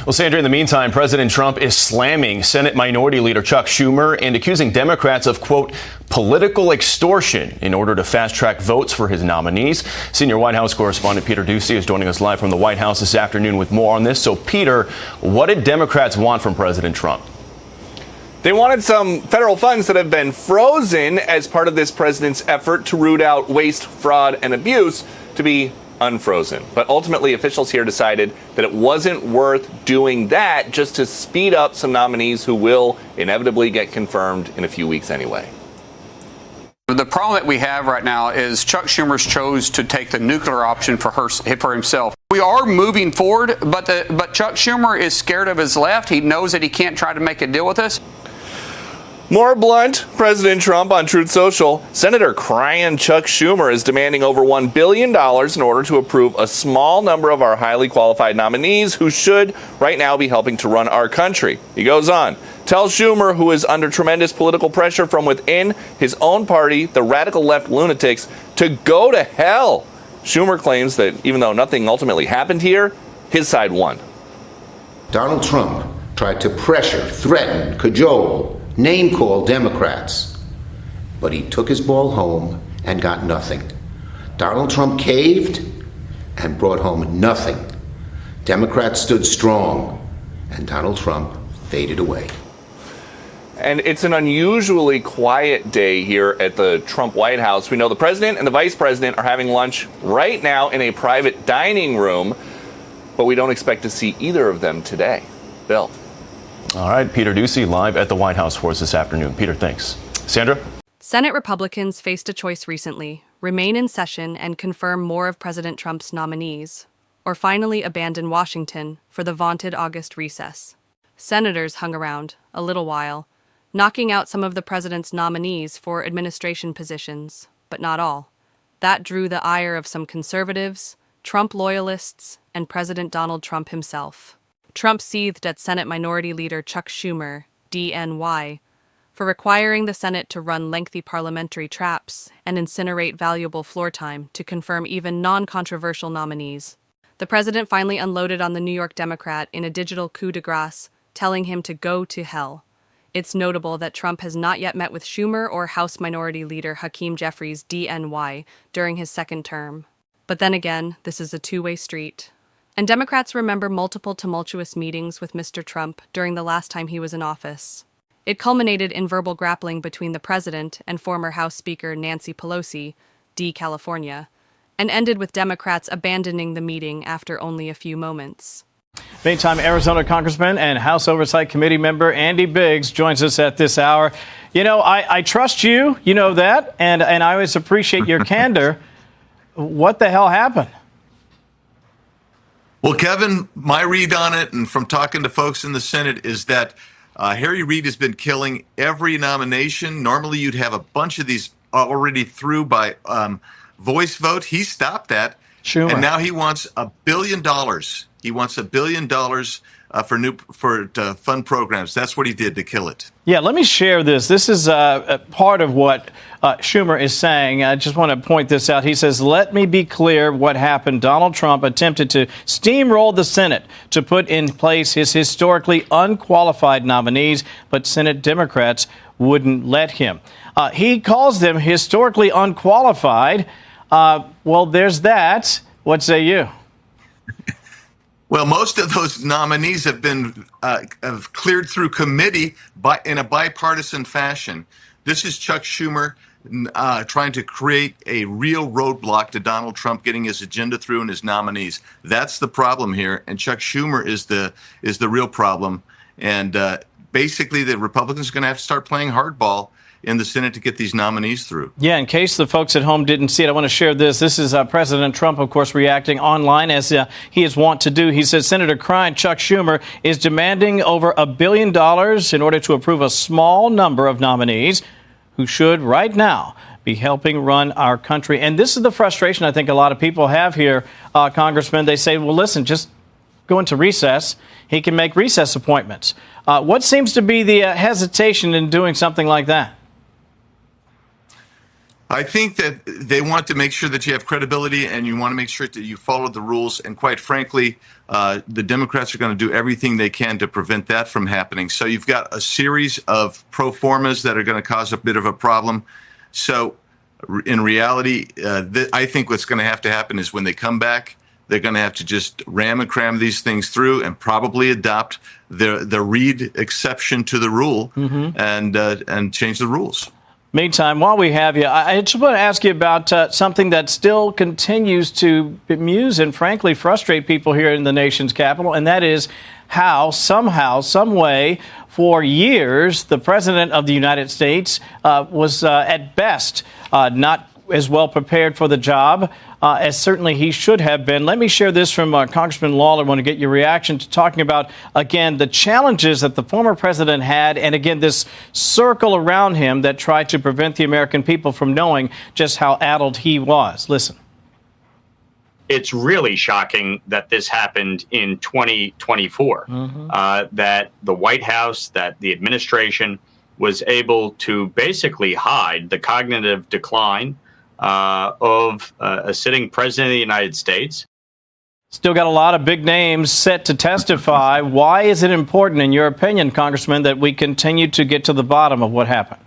Well, Sandra, in the meantime, President Trump is slamming Senate Minority Leader Chuck Schumer and accusing Democrats of, quote, political extortion in order to fast-track votes for his nominees. Senior White House correspondent Peter Ducey is joining us live from the White House this afternoon with more on this. So, Peter, what did Democrats want from President Trump? They wanted some federal funds that have been frozen as part of this president's effort to root out waste, fraud, and abuse to be unfrozen. But ultimately, officials here decided that it wasn't worth doing that just to speed up some nominees who will inevitably get confirmed in a few weeks anyway. The problem that we have right now is Chuck Schumer's chose to take the nuclear option for himself. We are moving forward, but Chuck Schumer is scared of his left. He knows that he can't try to make a deal with us. More blunt, President Trump on Truth Social. Senator crying Chuck Schumer is demanding over $1 billion in order to approve a small number of our highly qualified nominees who should right now be helping to run our country. He goes on. Tell Schumer, who is under tremendous political pressure from within his own party, the radical left lunatics, to go to hell. Schumer claims that even though nothing ultimately happened here, his side won. Donald Trump tried to pressure, threaten, cajole, name-call Democrats, but he took his ball home and got nothing. Donald Trump caved and brought home nothing. Democrats stood strong, and Donald Trump faded away. And it's an unusually quiet day here at the Trump White House. We know the president and the vice president are having lunch right now in a private dining room, but we don't expect to see either of them today. Bill. All right, Peter Ducey live at the White House for us this afternoon. Peter, thanks. Sandra? Senate Republicans faced a choice recently: remain in session and confirm more of President Trump's nominees, or finally abandon Washington for the vaunted August recess. Senators hung around a little while, knocking out some of the president's nominees for administration positions, but not all. That drew the ire of some conservatives, Trump loyalists, and President Donald Trump himself. Trump seethed at Senate Minority Leader Chuck Schumer, DNY, for requiring the Senate to run lengthy parliamentary traps and incinerate valuable floor time to confirm even non-controversial nominees. The president finally unloaded on the New York Democrat in a digital coup de grace, telling him to go to hell. It's notable that Trump has not yet met with Schumer or House Minority Leader Hakeem Jeffries, DNY, during his second term. But then again, this is a two-way street. And Democrats remember multiple tumultuous meetings with Mr. Trump during the last time he was in office. It culminated in verbal grappling between the president and former House Speaker Nancy Pelosi, D. California, and ended with Democrats abandoning the meeting after only a few moments. Meantime, Arizona Congressman and House Oversight Committee member Andy Biggs joins us at this hour. You know, I trust you, you know that, and I always appreciate your candor. What the hell happened? Well, Kevin, my read on it, and from talking to folks in the Senate, is that Harry Reid has been killing every nomination. Normally, you'd have a bunch of these already through by voice vote. He stopped that. Sure. And now he wants $1 billion. He wants $1 billion for fund programs. That's what he did to kill it. Yeah, let me share this. This is part of what Schumer is saying. I just want to point this out. He says, let me be clear what happened. Donald Trump attempted to steamroll the Senate to put in place his historically unqualified nominees, but Senate Democrats wouldn't let him. He calls them historically unqualified. Well, there's that. What say you? Well, most of those nominees have been have cleared through committee in a bipartisan fashion. This is Chuck Schumer trying to create a real roadblock to Donald Trump getting his agenda through and his nominees. That's the problem here, and Chuck Schumer is the real problem. And basically, the Republicans are going to have to start playing hardball in the Senate to get these nominees through. Yeah, in case the folks at home didn't see it, I want to share this. This is President Trump, of course, reacting online as he is wont to do. He says Senator crying Chuck Schumer is demanding over $1 billion in order to approve a small number of nominees who should right now be helping run our country. And this is the frustration I think a lot of people have here, Congressman. They say, well, listen, just go into recess. He can make recess appointments. What seems to be the hesitation in doing something like that? I think that they want to make sure that you have credibility and you want to make sure that you follow the rules. And quite frankly, the Democrats are going to do everything they can to prevent that from happening. So you've got a series of pro formas that are going to cause a bit of a problem. So in reality, I think what's going to happen is when they come back, they're going to have to just ram and cram these things through and probably adopt the Reid exception to the rule and change the rules. Meantime, while we have you, I just want to ask you about something that still continues to amuse and frankly frustrate people here in the nation's capital, and that is how somehow, some way, for years, the President of the United States was at best not as well prepared for the job as certainly he should have been. Let me share this from Congressman Lawler. I want to get your reaction to talking about, again, the challenges that the former president had, and again, this circle around him that tried to prevent the American people from knowing just how addled he was. Listen. It's really shocking that this happened in 2024, that the White House, that the administration was able to basically hide the cognitive decline of a sitting president of the United States. Still got a lot of big names set to testify. Why is it important, in your opinion, Congressman, that we continue to get to the bottom of what happened?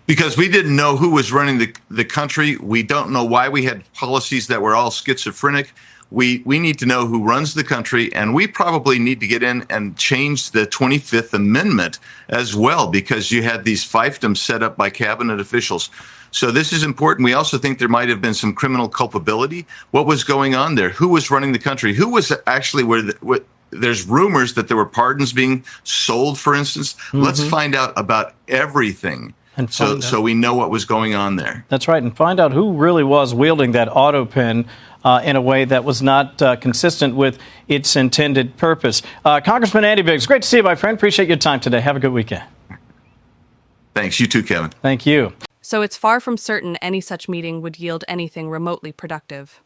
Because we didn't know who was running the country. We don't know why we had policies that were all schizophrenic. We need to know who runs the country, and we probably need to get in and change the 25th Amendment as well, because you had these fiefdoms set up by cabinet officials. So this is important. We also think there might have been some criminal culpability. What was going on there? Who was running the country? Who was actually there's rumors that there were pardons being sold, for instance. Let's find out about everything. And so we know what was going on there. That's right, and find out who really was wielding that auto pen in a way that was not consistent with its intended purpose. Congressman Andy Biggs, great to see you, my friend. Appreciate your time today. Have a good weekend. Thanks. You too, Kevin. Thank you. So it's far from certain any such meeting would yield anything remotely productive.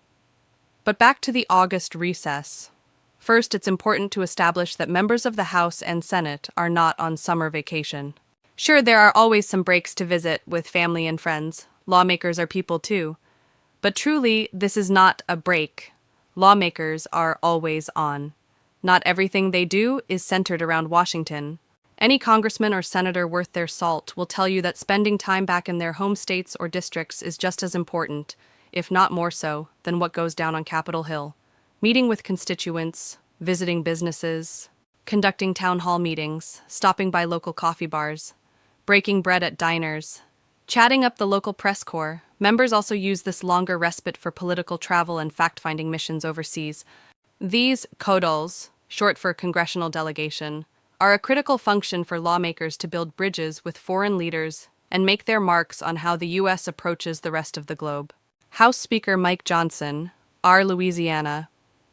But back to the August recess. First, it's important to establish that members of the House and Senate are not on summer vacation. Sure, there are always some breaks to visit with family and friends. Lawmakers are people too. But truly, this is not a break. Lawmakers are always on. Not everything they do is centered around Washington. Any congressman or senator worth their salt will tell you that spending time back in their home states or districts is just as important, if not more so, than what goes down on Capitol Hill. Meeting with constituents, visiting businesses, conducting town hall meetings, stopping by local coffee bars, breaking bread at diners, chatting up the local press corps. Members also use this longer respite for political travel and fact-finding missions overseas. These CODOLs, short for Congressional Delegation, are a critical function for lawmakers to build bridges with foreign leaders and make their marks on how the U.S. approaches the rest of the globe. House Speaker Mike Johnson, R. Louisiana,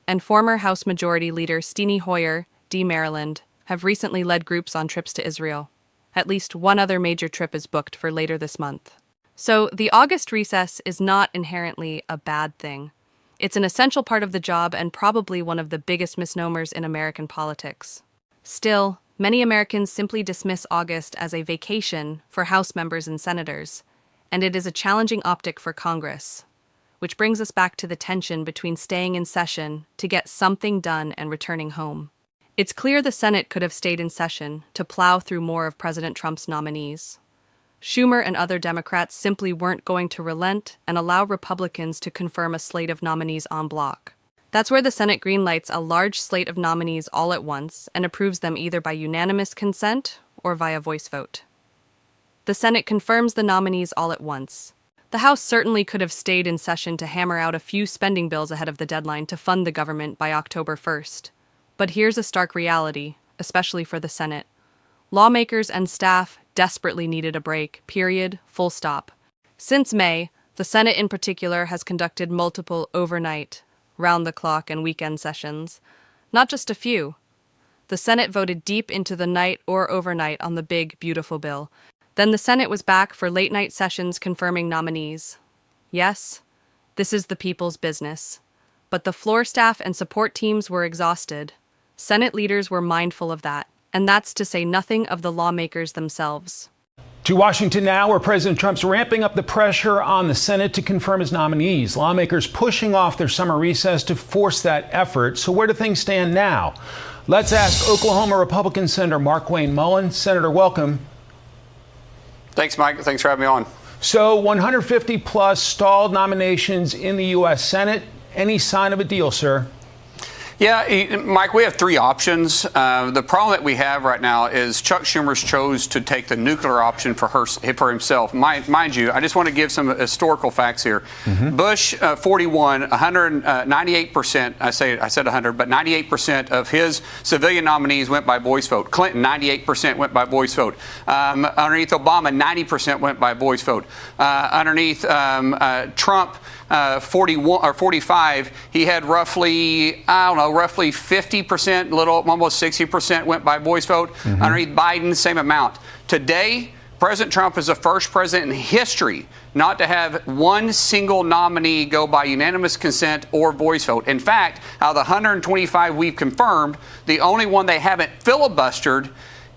and former House Majority Leader Steny Hoyer, D. Maryland, have recently led groups on trips to Israel. At least one other major trip is booked for later this month. So the August recess is not inherently a bad thing. It's an essential part of the job and probably one of the biggest misnomers in American politics. Still, many Americans simply dismiss August as a vacation for House members and senators, and it is a challenging optic for Congress, which brings us back to the tension between staying in session to get something done and returning home. It's clear the Senate could have stayed in session to plow through more of President Trump's nominees. Schumer and other Democrats simply weren't going to relent and allow Republicans to confirm a slate of nominees en bloc. That's where the Senate greenlights a large slate of nominees all at once and approves them either by unanimous consent or via voice vote. The Senate confirms the nominees all at once. The House certainly could have stayed in session to hammer out a few spending bills ahead of the deadline to fund the government by October 1st. But here's a stark reality, especially for the Senate. Lawmakers and staff desperately needed a break, period, full stop. Since May, the Senate in particular has conducted multiple overnight, round-the-clock and weekend sessions. Not just a few. The Senate voted deep into the night or overnight on the big, beautiful bill. Then the Senate was back for late-night sessions confirming nominees. Yes, this is the people's business. But the floor staff and support teams were exhausted. Senate leaders were mindful of that, and that's to say nothing of the lawmakers themselves. To Washington now, where President Trump's ramping up the pressure on the Senate to confirm his nominees. Lawmakers pushing off their summer recess to force that effort. So where do things stand now? Let's ask Oklahoma Republican Senator Markwayne Mullin. Senator, welcome. Thanks, Mike. Thanks for having me on. So 150 plus stalled nominations in the U.S. Senate. Any sign of a deal, sir? Yeah, Mike, we have three options. The problem that we have right now is Chuck Schumer's chose to take the nuclear option for himself. Mind you, I just want to give some historical facts here. Bush, 41, 198%, I said 100, but 98% of his civilian nominees went by voice vote. Clinton, 98% went by voice vote. Underneath Obama, 90% went by voice vote. Underneath Trump, 41 or 45, he had roughly 50%, almost 60% went by voice vote. Underneath Biden, same amount. Today, President Trump is the first president in history not to have one single nominee go by unanimous consent or voice vote. In fact, out of the 125 we've confirmed, the only one they haven't filibustered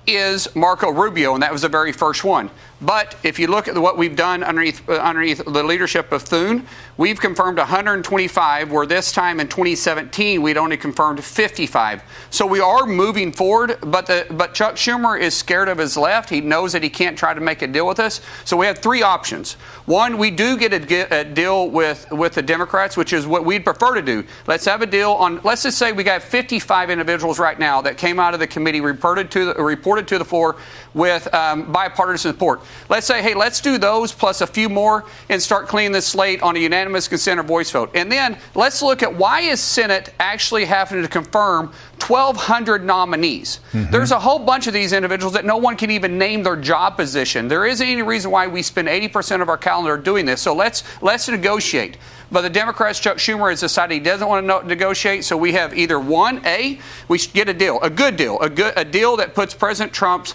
is Marco Rubio, and that was the very first one. But if you look at what we've done underneath the leadership of Thune, we've confirmed 125, where this time in 2017 we'd only confirmed 55. So we are moving forward, but Chuck Schumer is scared of his left. He knows that he can't try to make a deal with us. So we have three options. One, we do get a deal with the Democrats, which is what we'd prefer to do. Let's have a deal on, let's just say we got 55 individuals right now that came out of the committee, reported to the floor with bipartisan support. Let's say, hey, let's do those plus a few more and start cleaning this slate on a unanimous consent or voice vote. And then let's look at why is Senate actually having to confirm 1,200 nominees. There's a whole bunch of these individuals that no one can even name their job position. There isn't any reason why we spend 80% of our calendar doing this. So let's negotiate. But the Democrats, Chuck Schumer, has decided he doesn't want to negotiate. So we have either one, we should get a deal, a good deal, a deal that puts President Trump's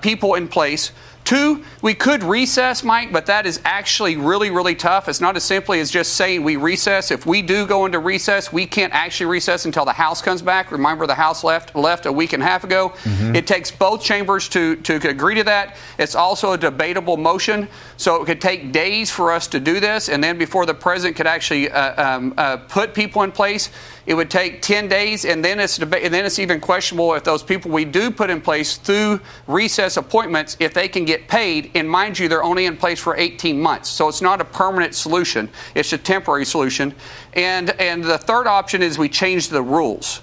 people in place. Two, we could recess, Mike, but that is actually really, really tough. It's not as simply as just saying we recess. If we do go into recess, we can't actually recess until the House comes back. Remember, the House left a week and a half ago. It takes both chambers to agree to that. It's also a debatable motion, so it could take days for us to do this. And then before the president could actually put people in place, it would take 10 days, and then it's even questionable if those people we do put in place through recess appointments, if they can get paid. And mind you, they're only in place for 18 months. So it's not a permanent solution. It's a temporary solution. And the third option is we change the rules.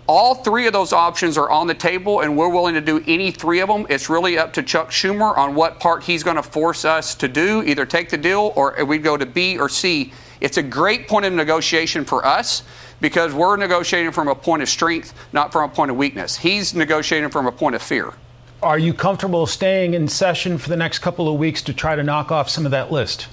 All three of those options are on the table, and we're willing to do any three of them. It's really up to Chuck Schumer on what part he's going to force us to do, either take the deal or we go to B or C. It's a great point of negotiation for us, because we're negotiating from a point of strength, not from a point of weakness. He's negotiating from a point of fear. Are you comfortable staying in session for the next couple of weeks to try to knock off some of that list?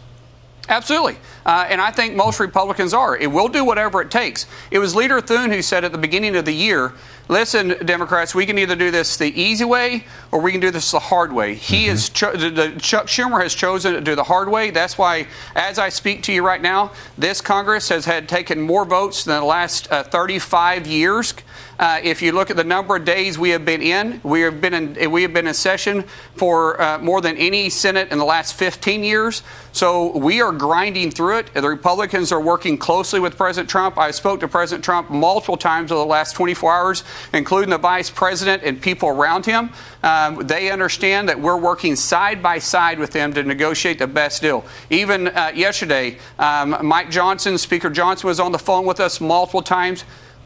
Absolutely. And I think most Republicans are. It will do whatever it takes. It was Leader Thune who said at the beginning of the year, listen, Democrats, we can either do this the easy way or we can do this the hard way. Chuck Schumer has chosen to do the hard way. That's why, as I speak to you right now, this Congress has taken more votes than the last 35 years. If you look at the number of days we have been in, we have been in session for more than any Senate in the last 15 years. So we are grinding through it. The Republicans are working closely with President Trump. I spoke to President Trump multiple times over the last 24 hours, including the vice president and people around him. They understand that we're working side by side with them to negotiate the best deal. Even yesterday, Speaker Johnson was on the phone with us multiple times.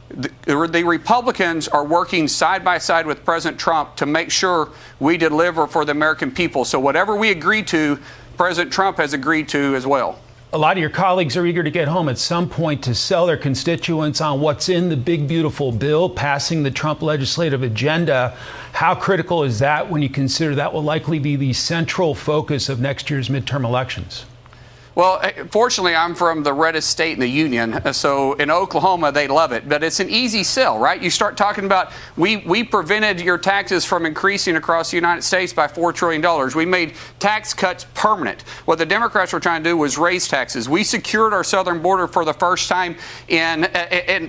The Republicans are working side by side with President Trump to make sure we deliver for the American people. So whatever we agree to, President Trump has agreed to as well. A lot of your colleagues are eager to get home at some point to sell their constituents on what's in the big, beautiful bill, passing the Trump legislative agenda. How critical is that when you consider that will likely be the central focus of next year's midterm elections? Well, fortunately, I'm from the reddest state in the union, so in Oklahoma, they love it. But it's an easy sell, right? You start talking about, we prevented your taxes from increasing across the United States by $4 trillion. We made tax cuts permanent. What the Democrats were trying to do was raise taxes. We secured our southern border for the first time in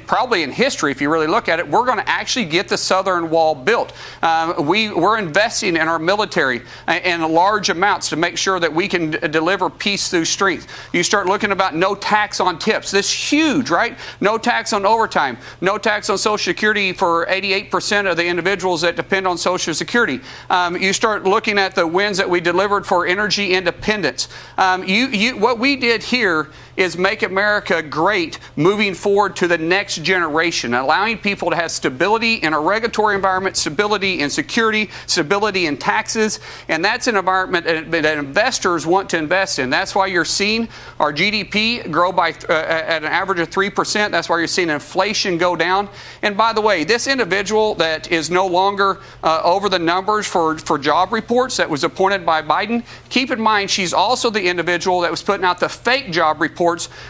probably in history, if you really look at it. We're going to actually get the southern wall built. We're investing in our military in large amounts to make sure that we can deliver peace through strength. You start looking about no tax on tips. This is huge, right? No tax on overtime. No tax on Social Security for 88% of the individuals that depend on Social Security. You start looking at the wins that we delivered for energy independence. What we did here is make America great moving forward to the next generation, allowing people to have stability in a regulatory environment, stability in security, stability in taxes, and that's an environment that investors want to invest in. That's why you're seeing our GDP grow by at an average of 3%. That's why you're seeing inflation go down. And by the way, this individual that is no longer over the numbers for job reports that was appointed by Biden, keep in mind she's also the individual that was putting out the fake job reports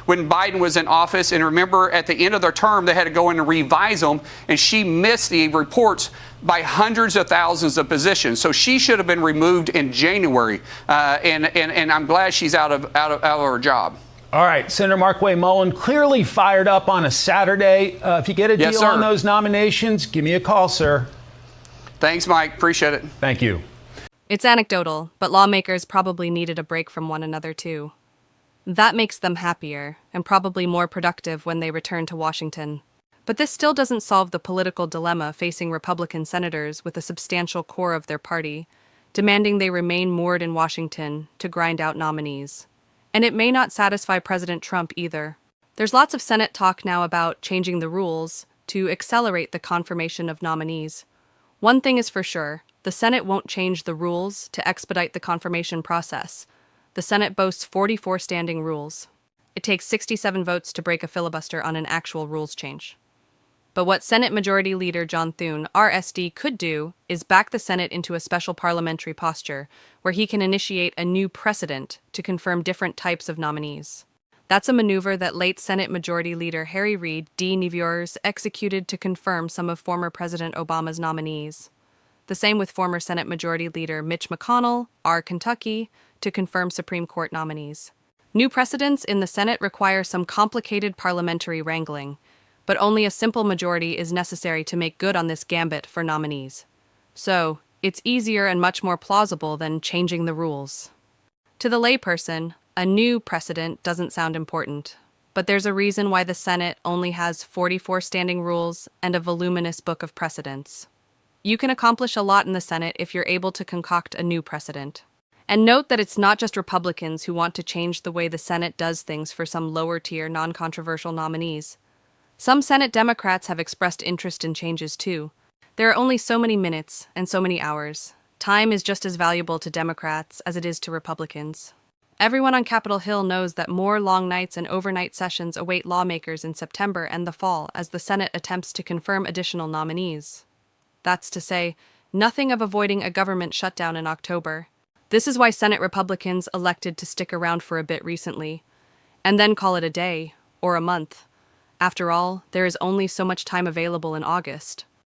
when Biden was in office. And remember, at the end of their term, they had to go in and revise them, and she missed the reports by hundreds of thousands of positions. So she should have been removed in January, and I'm glad she's out of her job. All right, Senator Markway Mullen clearly fired up on a Saturday. If you get a deal on those nominations, give me a call, sir. Thanks, Mike. Appreciate it. Thank you. It's anecdotal, but lawmakers probably needed a break from one another, too. That makes them happier and probably more productive when they return to Washington. But this still doesn't solve the political dilemma facing Republican senators with a substantial core of their party, demanding they remain moored in Washington to grind out nominees. And it may not satisfy President Trump either. There's lots of Senate talk now about changing the rules to accelerate the confirmation of nominees. One thing is for sure, the Senate won't change the rules to expedite the confirmation process. The Senate boasts 44 standing rules. It takes 67 votes to break a filibuster on an actual rules change. But what Senate Majority Leader John Thune, RSD, could do is back the Senate into a special parliamentary posture where he can initiate a new precedent to confirm different types of nominees. That's a maneuver that late Senate Majority Leader Harry Reid, D. Niviers, executed to confirm some of former President Obama's nominees. The same with former Senate Majority Leader Mitch McConnell, R. Kentucky, to confirm Supreme Court nominees. New precedents in the Senate require some complicated parliamentary wrangling, but only a simple majority is necessary to make good on this gambit for nominees. So, it's easier and much more plausible than changing the rules. To the layperson, a new precedent doesn't sound important, but there's a reason why the Senate only has 44 standing rules and a voluminous book of precedents. You can accomplish a lot in the Senate if you're able to concoct a new precedent. And note that it's not just Republicans who want to change the way the Senate does things for some lower-tier, non-controversial nominees. Some Senate Democrats have expressed interest in changes, too. There are only so many minutes and so many hours. Time is just as valuable to Democrats as it is to Republicans. Everyone on Capitol Hill knows that more long nights and overnight sessions await lawmakers in September and the fall as the Senate attempts to confirm additional nominees. That's to say, nothing of avoiding a government shutdown in October. This is why Senate Republicans elected to stick around for a bit recently, and then call it a day or a month. After all, there is only so much time available in August.